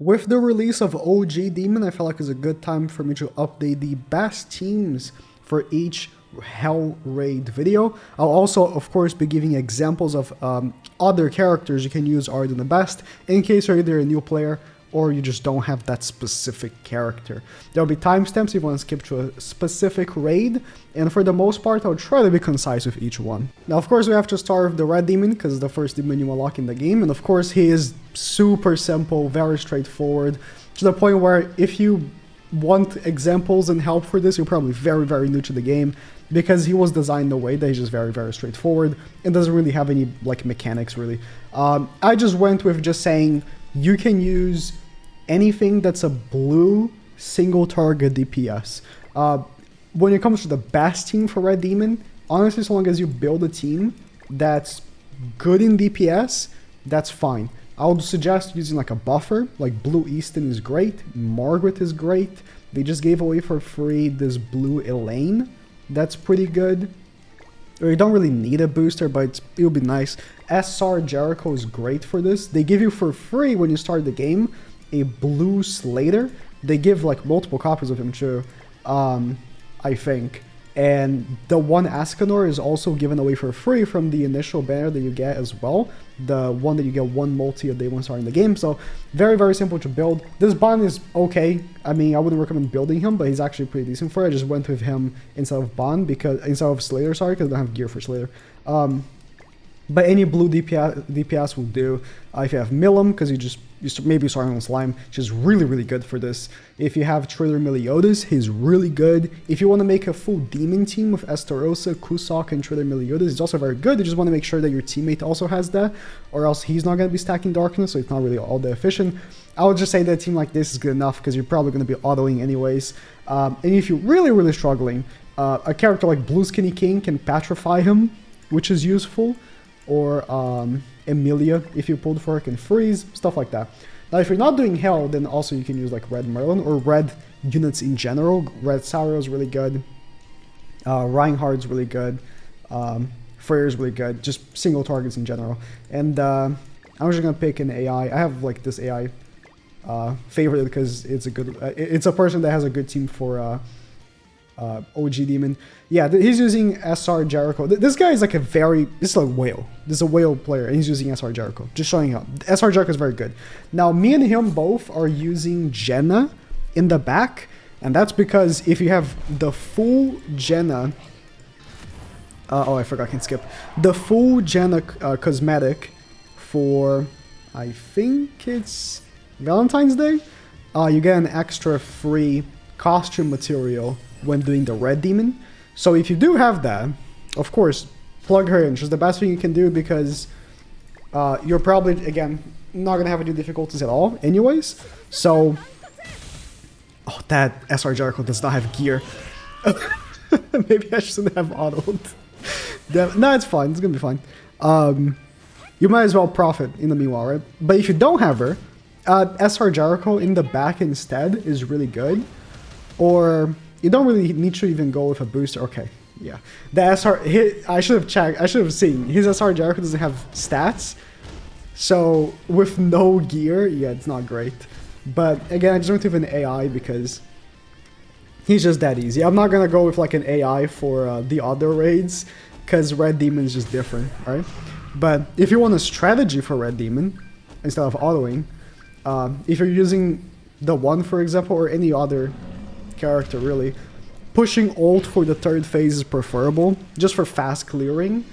With the release of OG Demon, I felt like it's a good time for me to update the best teams for each Hell Raid video. I'll also, of course, be giving examples of other characters you can use other than the best, in case you're either a new player or you just don't have that specific character. There'll be timestamps if you want to skip to a specific raid, and for the most part, I'll try to be concise with each one. Now, of course, we have to start with the Red Demon, because it's the first demon you unlock in the game, and of course, he is super simple, very straightforward, to the point where if you want examples and help for this, you're probably very, very new to the game, because he was designed in a way that he's just very, very straightforward, and doesn't really have any, like, mechanics, really. I just went with just saying, you can use anything that's a blue single target DPS. When it comes to the best team for Red Demon, honestly, so long as you build a team that's good in DPS, that's fine. I would suggest using like a buffer, like Blue Easton is great, Margaret is great. They just gave away for free this Blue Elaine, that's pretty good. You don't really need a booster, but it'll be nice. SR Jericho is great for this. They give you for free when you start the game a Blue Slater. They give like multiple copies of him too, I think. And the one Ascanor is also given away for free from the initial banner that you get as well. The one that you get one multi a day when starting the game. So very, very simple to build. This Bond is okay. I mean, I wouldn't recommend building him, but he's actually pretty decent for it. I just went with him instead of Bond, because instead of Slater, sorry, because I don't have gear for Slater. But any blue DPS will do. If you have Milim, because you maybe starting on Slime, which is really, really good for this. If you have Trader Meliodas, he's really good. If you want to make a full demon team with Estarossa, Kusok, and Trader Meliodas, he's also very good. You just want to make sure that your teammate also has that, or else he's not going to be stacking Darkness, so it's not really all that efficient. I would just say that a team like this is good enough, because you're probably going to be autoing anyways. And if you're really, really struggling, a character like Blue Skinny King can Petrify him, which is useful. Or Emilia, if you pulled for her, can freeze, stuff like that. Now, if you're not doing Hell, then also you can use like Red Merlin or red units in general. Red Sario is really good. Reinhardt's really good. Freyr's really good. Just single targets in general. And I'm just gonna pick an AI. I have like this AI favorite because it's a good. It's a person that has a good team for OG Demon. Yeah, he's using SR Jericho. This guy is like this is a whale. This is a whale player, and he's using SR Jericho. Just showing up. SR Jericho is very good. Now, me and him both are using Jenna in the back, and that's because if you have the full Jenna... oh, I forgot I can skip. The full Jenna cosmetic for, I think it's Valentine's Day, you get an extra free costume material when doing the Red Demon. So if you do have that, of course, plug her in. She's the best thing you can do, because you're probably, again, not going to have any difficulties at all anyways. So, oh, that SR Jericho does not have gear. Maybe I shouldn't have autoed. No, it's fine. It's going to be fine. You might as well profit in the meanwhile, right? But if you don't have her, SR Jericho in the back instead is really good. Or... you don't really need to even go with a booster. Okay, yeah. The SR... I should have checked. I should have seen. His SR Jericho doesn't have stats. So, with no gear, yeah, it's not great. But, again, I just went with an AI because he's just that easy. I'm not going to go with, like, an AI for the other raids, because Red Demon is just different, right? But if you want a strategy for Red Demon, instead of autoing, if you're using the one, for example, or any other character, really, pushing ult for the third phase is preferable, just for fast clearing,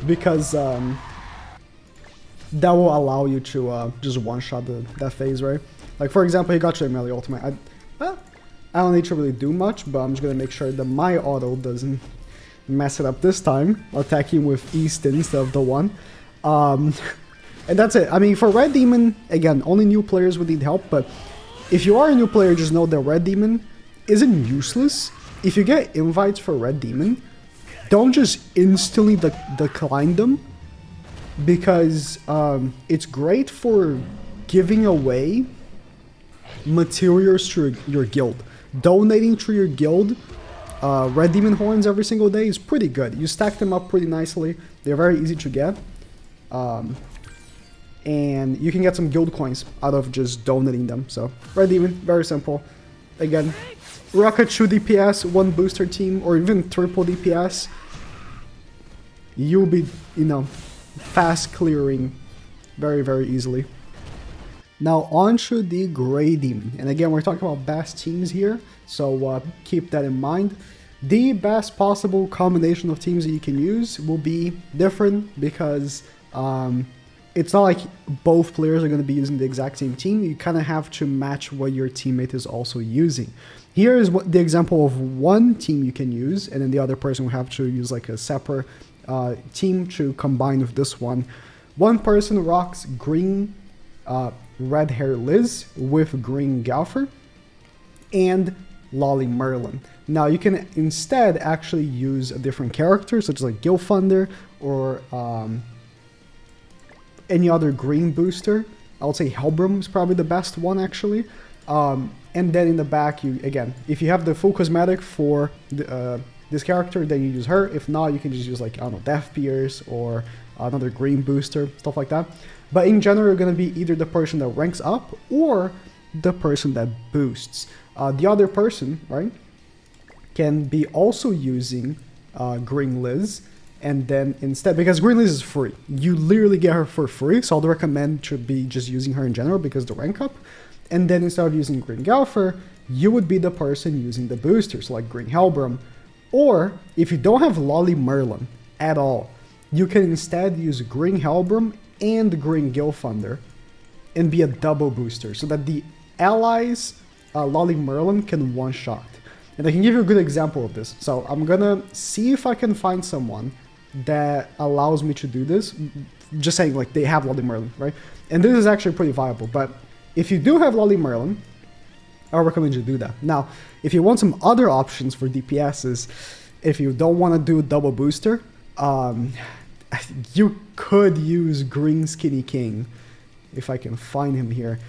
because that will allow you to just one-shot that phase, right? Like, for example, he got your melee ultimate. I don't need to really do much, but I'm just gonna make sure that my auto doesn't mess it up this time, attacking with Easton instead of the one. And that's it. I mean, for Red Demon, again, only new players would need help, but if you are a new player, just know that Red Demon isn't useless. If you get invites for Red Demon, don't just instantly decline them, because it's great for giving away materials to your guild. Donating to your guild Red Demon Horns every single day is pretty good. You stack them up pretty nicely. They're very easy to get. and you can get some guild coins out of just donating them. So Red Demon, very simple. Again, rocket 2 DPS, 1 booster team, or even triple DPS. You'll be, you know, fast clearing very, very easily. Now on to the Grey Demon, and again we're talking about best teams here, so keep that in mind. The best possible combination of teams that you can use will be different because it's not like both players are going to be using the exact same team. You kind of have to match what your teammate is also using. Here is the example of one team you can use, and then the other person will have to use like a separate team to combine with this one. One person rocks green red hair Liz with green Galfer and Lolly Merlin. Now you can instead actually use a different character, such as like Gilfunder or any other green booster. I would say Hellbrim is probably the best one actually. And then in the back, you again, if you have the full cosmetic for this character, then you use her. If not, you can just use like, I don't know, Death Pierce or another green booster, stuff like that. But in general, you're going to be either the person that ranks up or the person that boosts. The other person, right, can be also using Green Liz, and then instead, because Green Liz is free, you literally get her for free, so I'd recommend to be just using her in general because the rank up. And then instead of using Green Galfer, you would be the person using the boosters, like Green Hellbrim. Or, if you don't have Lolly Merlin at all, you can instead use Green Hellbrim and Green Gilfunder and be a double booster so that the allies Lolly Merlin can one-shot. And I can give you a good example of this. So I'm gonna see if I can find someone that allows me to do this. Just saying, like, they have Lolly Merlin, right? And this is actually pretty viable, but if you do have Lolly Merlin, I recommend you do that. Now, if you want some other options for DPSs, if you don't want to do double booster, you could use Green Skinny King, if I can find him here.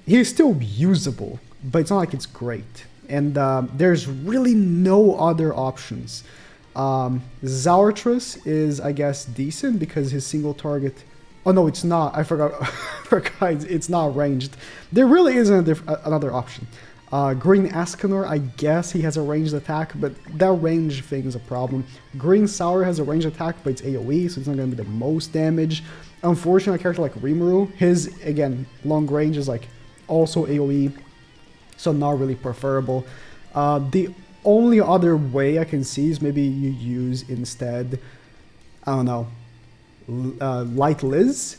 He's still usable, but it's not like it's great. And there's really no other options. Zaratras is, I guess, decent because his single target... Oh no, it's not. I forgot. It's not ranged. There really isn't another option. Green Escanor, I guess he has a ranged attack, but that range thing is a problem. Green Sour has a ranged attack, but it's AoE, so it's not going to be the most damage. Unfortunately, a character like Rimuru, his, again, long range is like also AoE, so not really preferable. The only other way I can see is maybe you use instead, I don't know, Light Liz,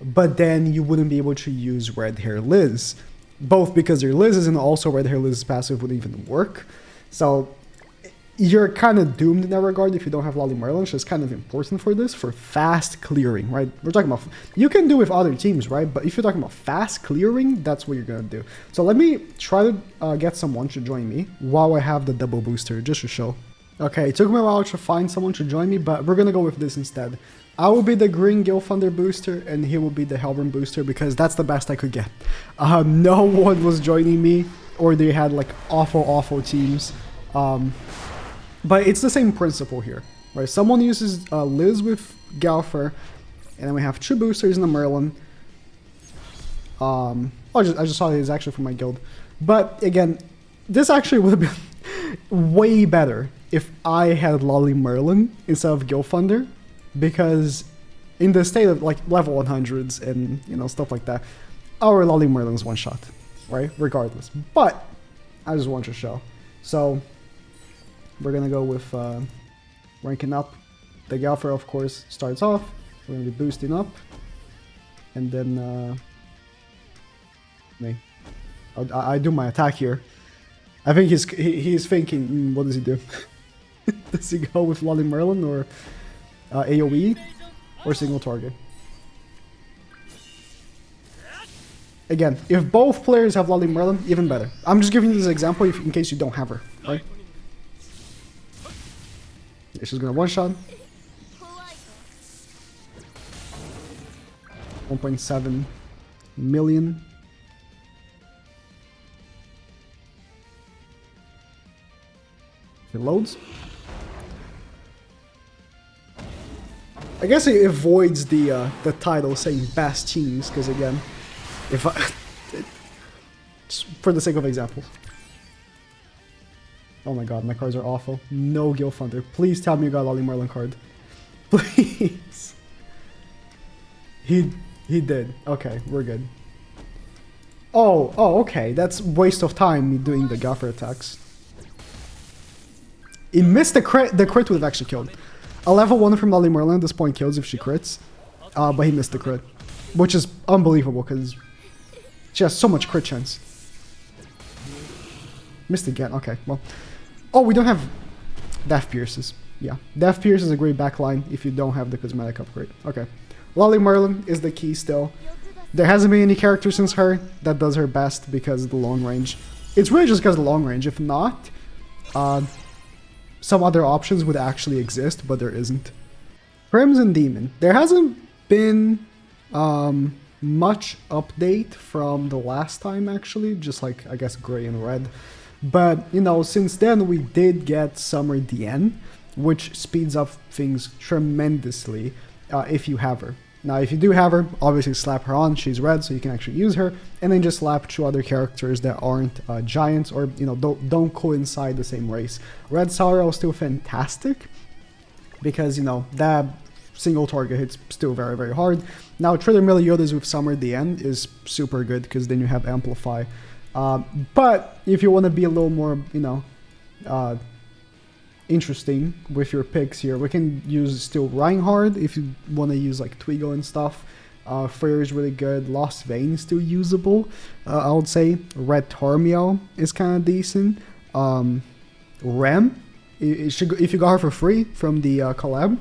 but then you wouldn't be able to use Red Hair Liz. Both because your Liz is and also Red Hair Liz's passive wouldn't even work. So you're kind of doomed in that regard if you don't have Lolly Merlin, which is kind of important for this, for fast clearing, right? We're talking about, you can do with other teams, right? But if you're talking about fast clearing, that's what you're going to do. So let me try to get someone to join me while I have the double booster, just to show. Okay, it took me a while to find someone to join me, but we're going to go with this instead. I will be the Green Gilfunder booster, and he will be the Hellbrim booster, because that's the best I could get. No one was joining me, or they had like awful teams. But it's the same principle here, right? Someone uses Liz with Galfer, and then we have 2 boosters in the Merlin. I just saw it is actually from my guild. But again, this actually would have been way better if I had Lolly Merlin instead of Gilfunder. Because in the state of like level 100s and, you know, stuff like that, our Lolly Merlin's one shot, right? Regardless. But I just want to show. So we're gonna go with ranking up. The Galfer, of course, starts off. We're gonna be boosting up, and then I do my attack here. I think he's thinking, what does he do? Does he go with Lolly Merlin or AoE or single target? Again, if both players have Lolly Merlin, even better. I'm just giving you this example in case you don't have her, right? Yeah, she's gonna one-shot. 1.7 million. It loads. I guess it avoids the title saying best teams, because again, if I... just for the sake of examples. Oh my god, my cards are awful. No Gil Thunder. Please tell me you got a Lolly Merlin card. Please. He did. Okay, we're good. Oh, okay. That's waste of time, me doing the Gaffer attacks. He missed the crit. The crit would have actually killed. A level 1 from Lolly Merlin at this point kills if she crits. But he missed the crit. Which is unbelievable, because she has so much crit chance. Missed again. Okay, well. Oh, we don't have Death Pierces. Yeah, Death Pierce is a great backline if you don't have the cosmetic upgrade. Okay. Lolly Merlin is the key still. There hasn't been any character since her that does her best because of the long range. It's really just because of the long range. If not, some other options would actually exist, but there isn't. Crimson Demon. There hasn't been much update from the last time, actually. Just like, I guess, Gray and Red. But, you know, since then we did get Summer Diane, which speeds up things tremendously if you have her. Now, if you do have her, obviously slap her on. She's red, so you can actually use her. And then just slap 2 other characters that aren't giants or, you know, don't coincide the same race. Red Sorrow is still fantastic because, you know, that single target hits still very, very hard. Now, Trader Meliodas with Summer Diane is super good because then you have Amplify. But if you want to be a little more, you know, interesting with your picks here, we can use still Reinhardt if you want to use like Twigo and stuff. Freyr is really good. Lost Vein is still usable, I would say. Red Tormio is kind of decent. Rem, if you got her for free from the collab,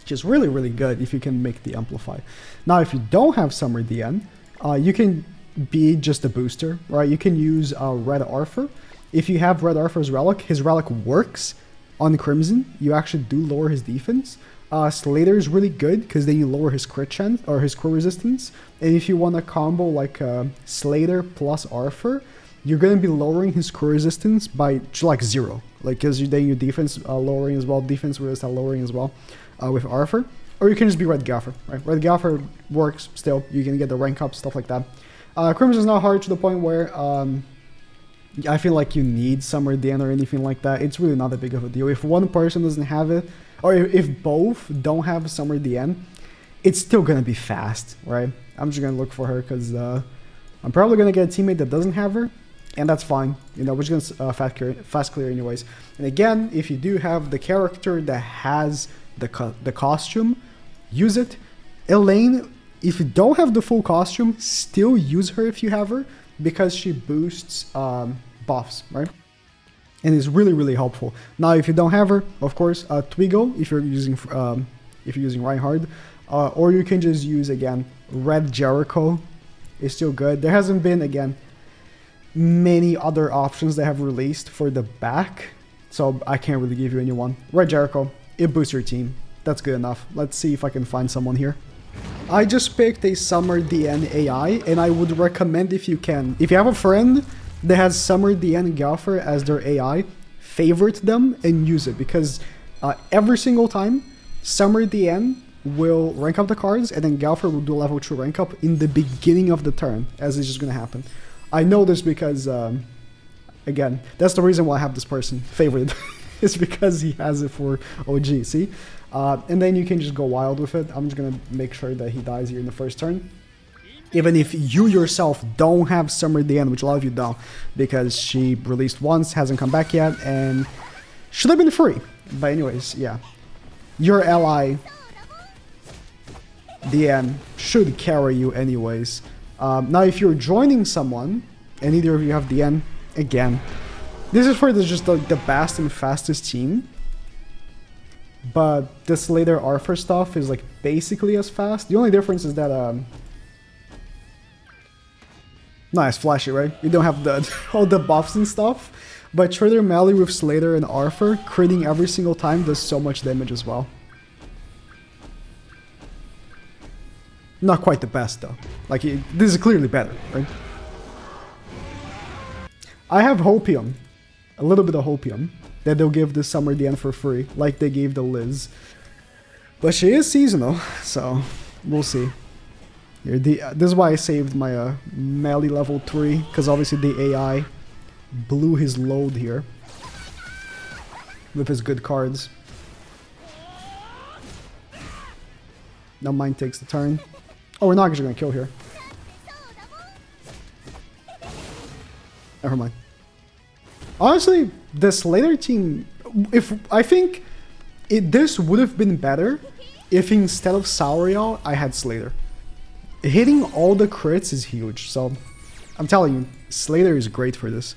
she's really, really good if you can make the Amplify. Now, if you don't have Summer Diane, you can be just a booster, right? You can use Red Arthur. If you have Red Arthur's Relic, his Relic works on Crimson. You actually do lower his defense. Slater is really good because then you lower his crit chance or his crit resistance. And if you want to combo like Slater plus Arthur, you're going to be lowering his crit resistance by like 0. Like, because then your defense lowering as well, defense resistance lowering as well with Arthur. Or you can just be Red Gaffer, right? Red Gaffer works still. You can get the rank up, stuff like that. Crimson is not hard to the point where I feel like you need Summer Diane or anything like that. It's really not that big of a deal. If one person doesn't have it, or if both don't have Summer Diane, it's still going to be fast, right? I'm just going to look for her because I'm probably going to get a teammate that doesn't have her, and that's fine. You know, we're just going to fast clear anyways. And again, if you do have the character that has the costume, use it. Elaine, if you don't have the full costume, still use her if you have her, because she boosts buffs, right? And is really, really helpful. Now, if you don't have her, of course, Twigo, if you're using Reinhardt, or you can just use, again, Red Jericho is still good. There hasn't been, again, many other options that have released for the back, so I can't really give you anyone. Red Jericho, it boosts your team. That's good enough. Let's see if I can find someone here. I just picked a Summer Diane AI, and I would recommend, if you can, if you have a friend that has Summer Diane Gaffer as their AI, favorite them and use it, because every single time Summer Diane will rank up the cards, and then Gaffer will do a level 2 rank up in the beginning of the turn, as it's just going to happen. I know this because, again, that's the reason why I have this person favorited. It's because he has it for OG, see? And then you can just go wild with it. I'm just going to make sure that he dies here in the first turn. Even if you yourself don't have Summer Diane, which a lot of you don't, because she released once, hasn't come back yet, and should have been free. But anyways, yeah. Your ally, Diane, should carry you anyways. Now, if you're joining someone, and either of you have Diane, again, this is for just the best and fastest team. But this later Arthur stuff is like basically as fast. The only difference is that nice, flashy, right? You don't have the all the buffs and stuff. But Trader Melee with Slater and Arthur, critting every single time, does so much damage as well. Not quite the best though. Like, this is clearly better, right? I have Hopium. A little bit of Hopium. That they'll give the Summer Diane for free, like they gave the Liz. But she is seasonal, so we'll see. Here, this is why I saved my melee level 3, because obviously the AI blew his load here with his good cards. Now mine takes the turn. Oh, we're not actually gonna kill here. Never mind. Honestly, the Slater team, I think this would have been better if instead of Sauriel, I had Slater. Hitting all the crits is huge, so I'm telling you, Slater is great for this.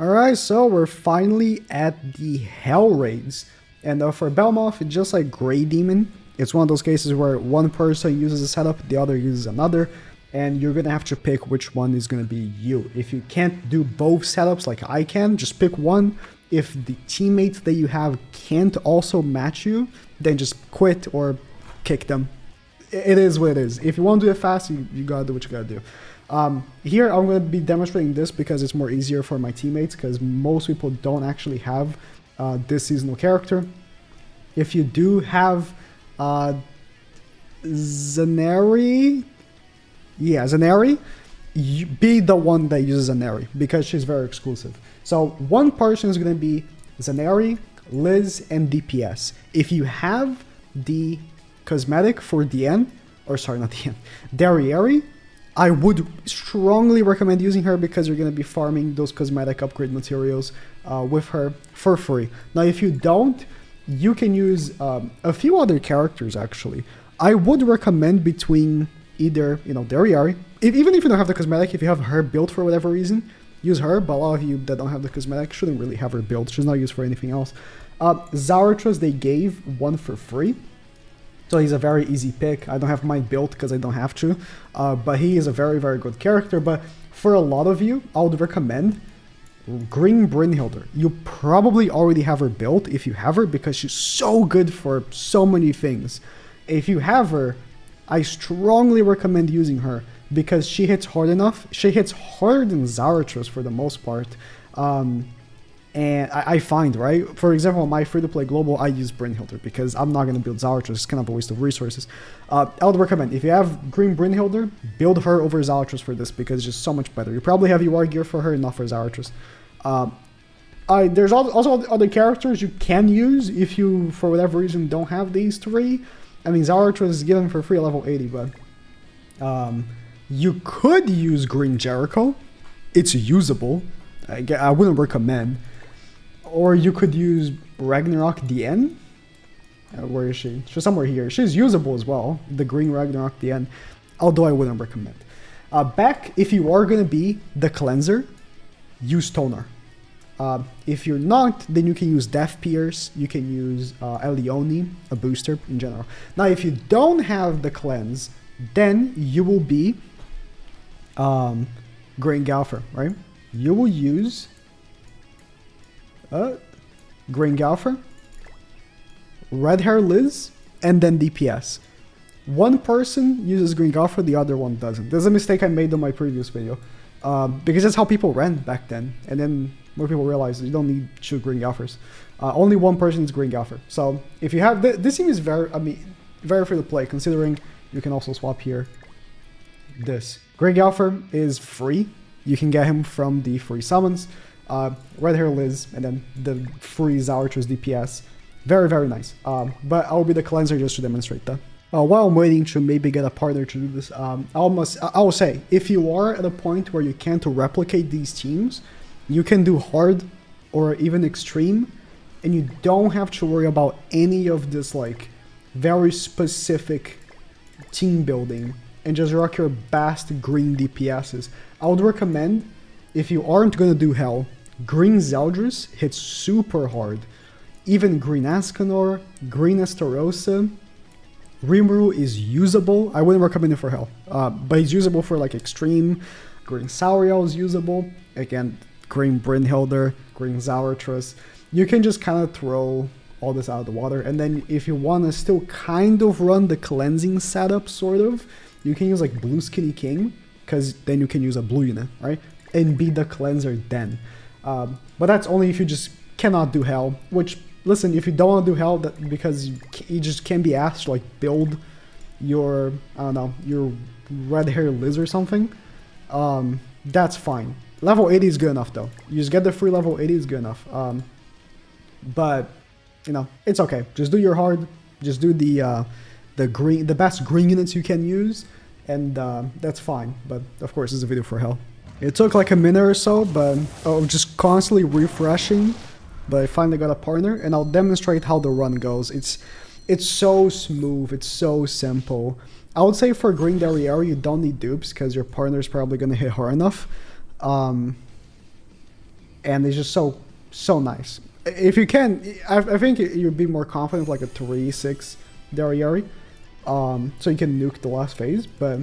Alright, so we're finally at the Hell Raids. And for Bellmoth, it's just like Grey Demon. It's one of those cases where one person uses a setup, the other uses another, and you're gonna have to pick which one is gonna be you. If you can't do both setups like I can, just pick one. If the teammates that you have can't also match you, then just quit or kick them. It is what it is. If you want to do it fast, you gotta do what you gotta do. Here I'm gonna be demonstrating this because it's more easier for my teammates, because most people don't actually have this seasonal character. If you do have Zaneri, be the one that uses Zaneri because she's very exclusive. So one person is going to be Zaneri, Liz, and DPS. If you have the cosmetic for Diane, or sorry, not Diane, Derriere, I would strongly recommend using her because you're going to be farming those cosmetic upgrade materials with her for free. Now, if you don't, you can use a few other characters actually. I would recommend between either, Derriere, even if you don't have the cosmetic, if you have her built for whatever reason, use her, but a lot of you that don't have the cosmetic shouldn't really have her built. She's not used for anything else. Zarathustra, they gave one for free, so he's a very easy pick. I don't have mine built because I don't have to, but he is a very, very good character. But for a lot of you, I would recommend Green Brynhilder. You probably already have her built if you have her, because she's so good for so many things. If you have her, I strongly recommend using her because she hits hard enough. She hits harder than Zarathustra for the most part. And I find, right? For example, on my free-to-play global, I use Brynhilder because I'm not going to build Zarathustra. It's kind of a waste of resources. I would recommend, if you have Green Brynhilder, build her over Zarathustra for this because it's just so much better. You probably have UR gear for her, not for Zarathustra. There's also other characters you can use if you, for whatever reason, don't have these three. I mean, Zarathustra is given for free at level 80, but you could use Green Jericho. It's usable. I wouldn't recommend. Or you could use Ragnarok Diane. Where is she? She's somewhere here. She's usable as well, the Green Ragnarok Diane, although I wouldn't recommend. Back, if you are going to be the cleanser, use Toner. If you're not, then you can use Death Pierce, you can use Elione, a booster in general. Now, if you don't have the cleanse, then you will be Green Galfer, right? You will use Green Galfer, Red Hair Liz, and then DPS. One person uses Green Galfer, the other one doesn't. There's a mistake I made on my previous video. Because that's how people ran back then. And then more people realized you don't need to shoot Green Galfers. Only one person is Green Galfer. So if you have, this team is very free to play, considering you can also swap here this. Green Galfer is free. You can get him from the free summons. Red Hair Liz, and then the free Zarathustra DPS. Very, very nice. But I'll be the cleanser just to demonstrate that. While I'm waiting to maybe get a partner to do this, I'll say, if you are at a point where you can't replicate these teams, you can do hard or even extreme, and you don't have to worry about any of this like very specific team building and just rock your best green DPSs. I would recommend, if you aren't going to do Hell, Green Zeldris hits super hard. Even Green Escanor, Green Estarossa, Rimuru is usable. I wouldn't recommend it for Hell, but it's usable for like extreme. Green Sauriel is usable. Again, Green Brynhilder, Green Zarathustra. You can just kind of throw all this out of the water. And then if you want to still kind of run the cleansing setup, sort of, you can use like Blue Skinny King, because then you can use a blue unit, right? And be the cleanser then. But that's only if you just cannot do Hell, which listen, if you don't want to do Hell that because you just can't be asked to like build your, I don't know, your red hair Liz or something, that's fine. Level 80 is good enough though. You just get the free level 80 is good enough. But you know, it's okay. Just do your hard. Just do the best green units you can use, and that's fine. But of course, it's a video for Hell. It took like a minute or so, but just constantly refreshing. But I finally got a partner, and I'll demonstrate how the run goes. It's so smooth. It's so simple. I would say for green Derriere, you don't need dupes because your partner is probably gonna hit hard enough. And it's just so nice. If you can, I think you'd be more confident with like a 3-6 Derriere, so you can nuke the last phase. But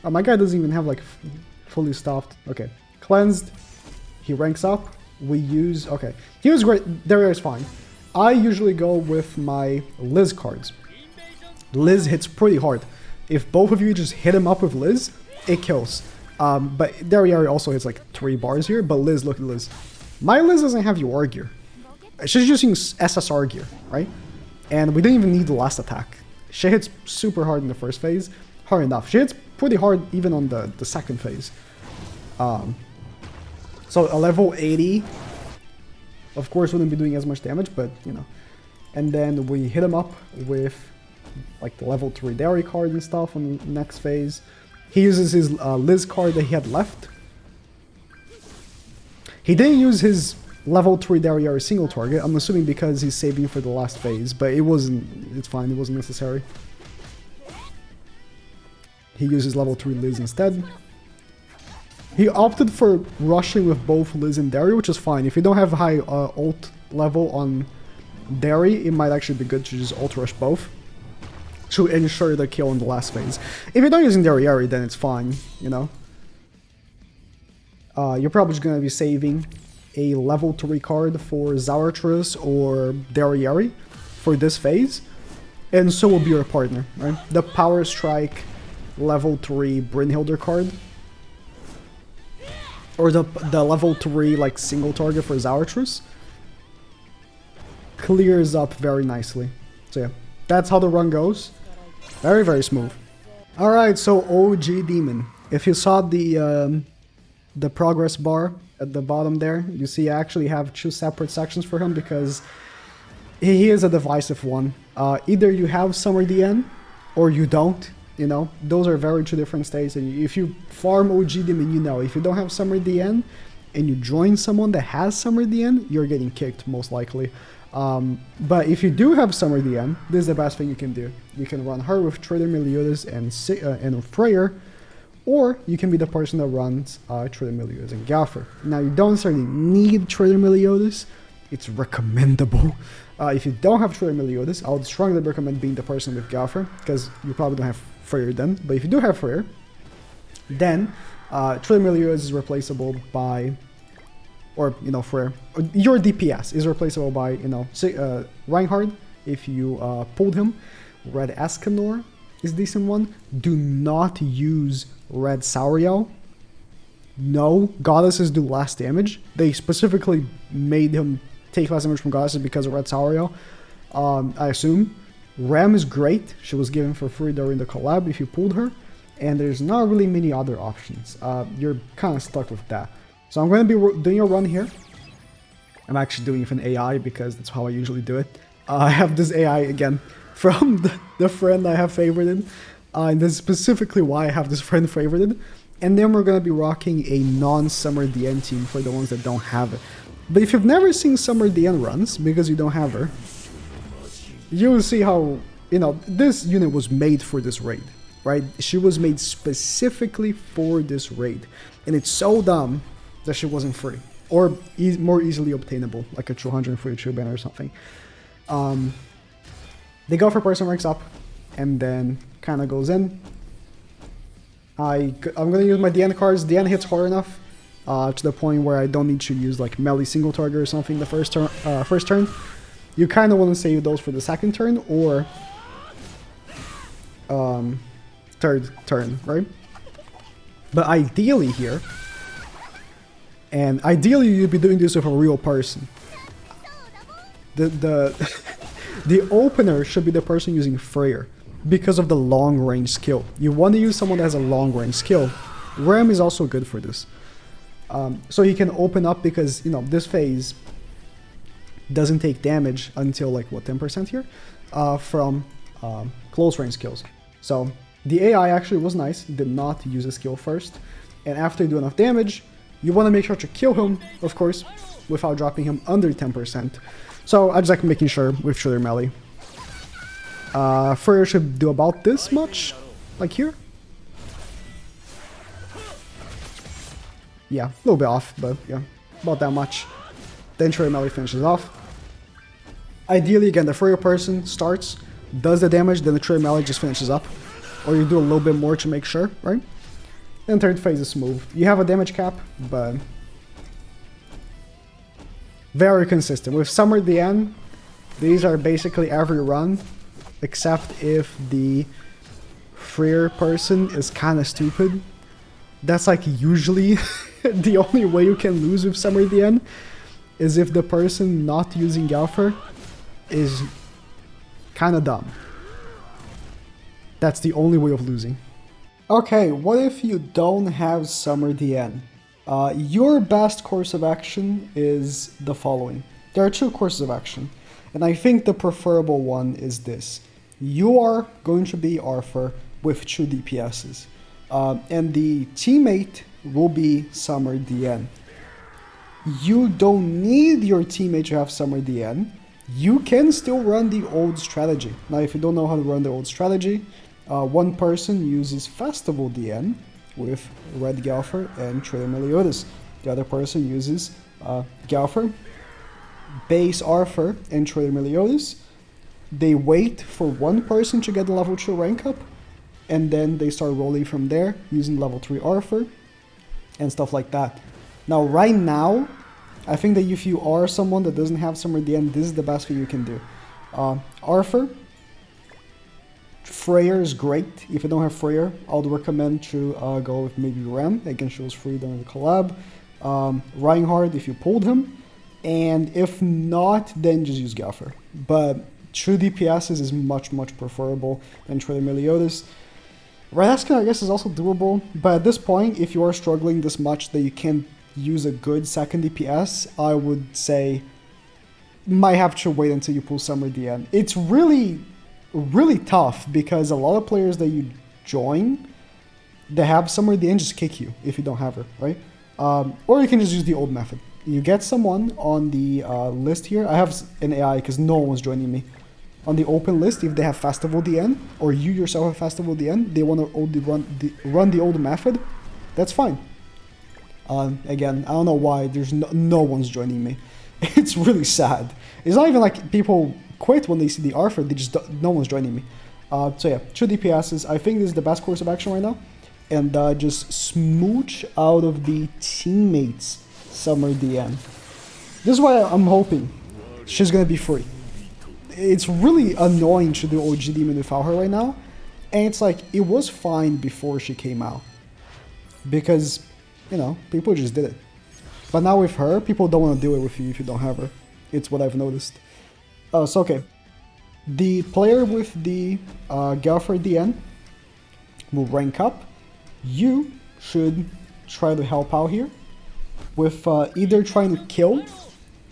my guy doesn't even have like fully stopped. Okay, cleansed. He ranks up. We use he was great. Derriere is fine. I usually go with my Liz cards. Liz hits pretty hard. If both of you just hit him up with Liz, it kills. But Derriere also hits like 3 bars here. But Liz, look at Liz. My Liz doesn't have UR gear. She's using SSR gear, right? And we didn't even need the last attack. She hits super hard in the first phase. Hard enough. She hits pretty hard even on the second phase. So a level 80, of course, wouldn't be doing as much damage, but you know. And then we hit him up with like the level 3 Derry card and stuff on the next phase. He uses his Liz card that he had left. He didn't use his level 3 Derriere single target, I'm assuming because he's saving for the last phase, but it's fine, it wasn't necessary. He uses level 3 Liz instead. He opted for rushing with both Liz and Derry, which is fine. If you don't have high ult level on Derry, it might actually be good to just ult rush both to ensure the kill in the last phase. If you're not using Derriere, then it's fine, you know. You're probably just gonna be saving a level 3 card for Zarathus or Derriere for this phase, and so will be your partner, right? The Power Strike level 3 Brynhilder card, or the level 3 like single target for Zarathus clears up very nicely. So yeah, that's how the run goes. Very, very smooth. Alright, so OG Demon. If you saw the progress bar at the bottom there, you see I actually have 2 separate sections for him because he is a divisive one. Either you have Summer DN or you don't, you know. Those are very 2 different states. And if you farm OG Demon, you know, if you don't have Summer DN and you join someone that has Summer DN, you're getting kicked most likely. But if you do have Summer DN, this is the best thing you can do. You can run her with Trader Meliodas and Freyr, or you can be the person that runs Trader Meliodas and Gaffer. Now, you don't necessarily need Trader Meliodas. It's recommendable. If you don't have Trader Meliodas, I would strongly recommend being the person with Gaffer, because you probably don't have Freyr then. But if you do have Freyr, then Trader Meliodas is replaceable by, or, you know, Freyr. Your DPS is replaceable by, you know, Reinhardt, if you pulled him. Red Escanor is a decent one. Do not use Red Sauriel. No, Goddesses do less damage. They specifically made him take less damage from Goddesses because of Red Sauriel, I assume. Ram is great. She was given for free during the collab if you pulled her. And there's not really many other options. You're kind of stuck with that. So I'm going to be doing a run here. I'm actually doing it with an AI because that's how I usually do it. I have this AI again from the friend I have favorited. And this is specifically why I have this friend favorited. And then we're going to be rocking a non-Summer DN team for the ones that don't have it. But if you've never seen Summer DN runs, because you don't have her, you will see how, you know, this unit was made for this raid, right? She was made specifically for this raid. And it's so dumb that she wasn't free. Or more easily obtainable, like a 242 banner or something. They go for person ranks up, and then kind of goes in. I'm going to use my DN cards. DN hits hard enough to the point where I don't need to use like melee single target or something the first turn. You kind of want to save those for the second turn or third turn, right? But ideally here, and ideally you'd be doing this with a real person. The the opener should be the person using Freyr because of the long range skill. You want to use someone that has a long range skill. Ram is also good for this. So he can open up because, you know, this phase doesn't take damage until like what, 10% here from close range skills. So the AI actually was nice, did not use a skill first, and after you do enough damage, you want to make sure to kill him, of course, without dropping him under 10%. So I just like making sure with Shooter Melee. Freyr should do about this much, like here. Yeah, a little bit off, but yeah, about that much. Then Shooter Melee finishes off. Ideally, again, the Freyr person starts, does the damage, then the Shooter Melee just finishes up. Or you do a little bit more to make sure, right? And third phase is smooth. You have a damage cap, but very consistent. With Summer Diane, these are basically every run, except if the Freyr person is kind of stupid. That's like usually the only way you can lose with Summer Diane is if the person not using Galfer is kind of dumb. That's the only way of losing. Okay, what if you don't have Summer Diane? Your best course of action is the following. There are two courses of action, and I think the preferable one is this. You are going to be Arthur with 2 DPSs, and the teammate will be Summer Diane. You don't need your teammate to have Summer Diane. You can still run the old strategy. Now, if you don't know how to run the old strategy, one person uses Festival Diane with Red Galfer and Trader Meliodas. The other person uses Galfer, Base Arthur, and Trader Meliodas. They wait for one person to get the level 2 rank up, and then they start rolling from there using level 3 Arthur and stuff like that. Now, right now, I think that if you are someone that doesn't have Summer Diane, this is the best thing you can do. Arthur, Freyr is great. If you don't have Freyr, I would recommend to go with maybe Ram. Again, she was free during the collab. Reinhardt, if you pulled him. And if not, then just use Galfer. But 2 DPSs is much, much preferable than Trader Meliodas. Radeska, I guess, is also doable. But at this point, if you are struggling this much that you can't use a good second DPS, I would say might have to wait until you pull Summer Diane. It's really tough because a lot of players that you join, they have Summer Diane just kick you if you don't have her, right? Or you can just use the old method. You get someone on the list here. I have an AI because no one was joining me. On the open list, if they have Festival Diane, or you yourself have Festival Diane, they want to run the old method, that's fine. Again, I don't know why there's no one's joining me. It's really sad. It's not even like people quit when they see the Arthur, they just no one's joining me. So yeah, 2 DPSs. I think this is the best course of action right now. And just smooch out of the teammates Summer Diane. This is why I'm hoping she's gonna be free. It's really annoying to do OG Demon without her right now. And it's like, it was fine before she came out. Because, you know, people just did it. But now with her, people don't want to do it with you if you don't have her. It's what I've noticed. So okay. The player with the Galfer Diane will rank up. You should try to help out here with either trying to kill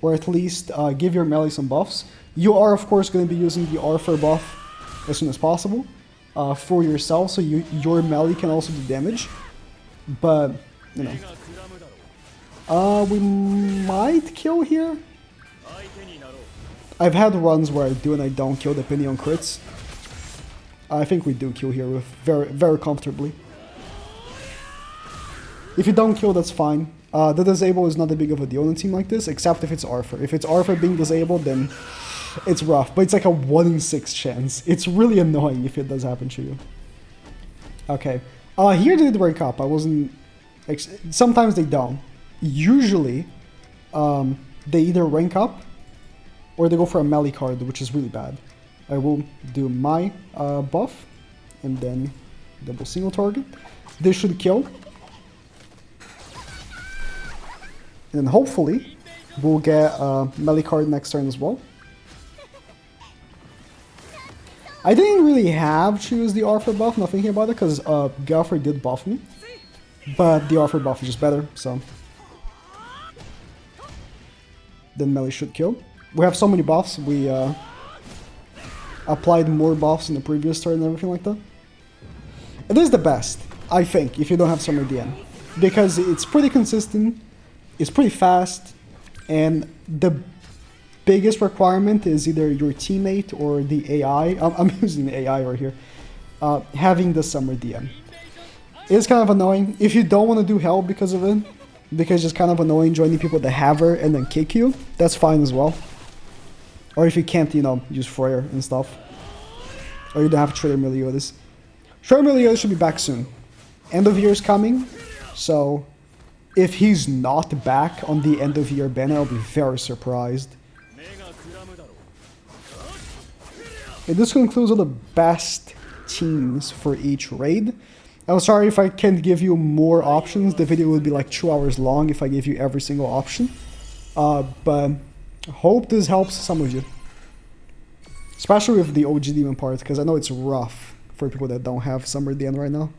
or at least give your melee some buffs. You are, of course, going to be using the Arthur buff as soon as possible for yourself, so your melee can also do damage. But, you know. We might kill here. I've had runs where I do and I don't kill depending on crits. I think we do kill here with very, very comfortably. If you don't kill, that's fine. The disable is not that big of a deal in a team like this, except if it's Arthur. If it's Arthur being disabled, then it's rough. But it's like a 1 in 6 chance. It's really annoying if it does happen to you. Okay. Here they did rank up. I wasn't... Sometimes they don't. Usually, they either rank up or they go for a melee card, which is really bad. I will do my buff and then double single target. This should kill. And then hopefully we'll get a melee card next turn as well. I didn't really have to use the Arthur buff, not thinking about it, because Galfrey did buff me. But the Arthur buff is just better, so... Then melee should kill. We have so many buffs, we applied more buffs in the previous turn and everything like that. It is the best, I think, if you don't have Summer Diane. Because it's pretty consistent, it's pretty fast, and the biggest requirement is either your teammate or the AI. I'm using the AI right here. Having the Summer Diane. It's kind of annoying. If you don't want to do Hell because of it, because it's kind of annoying joining people that have her and then kick you, that's fine as well. Or if you can't, you know, use Freyr and stuff. Or you don't have Trader Meliodas. Trader Meliodas should be back soon. End of year is coming, so if he's not back on the end of year banner, I'll be very surprised. And this concludes all the best teams for each raid. I'm sorry if I can't give you more options. The video would be like 2 hours long if I gave you every single option. But I hope this helps some of you. Especially with the OG Demon part, because I know it's rough for people that don't have Summer Diane right now.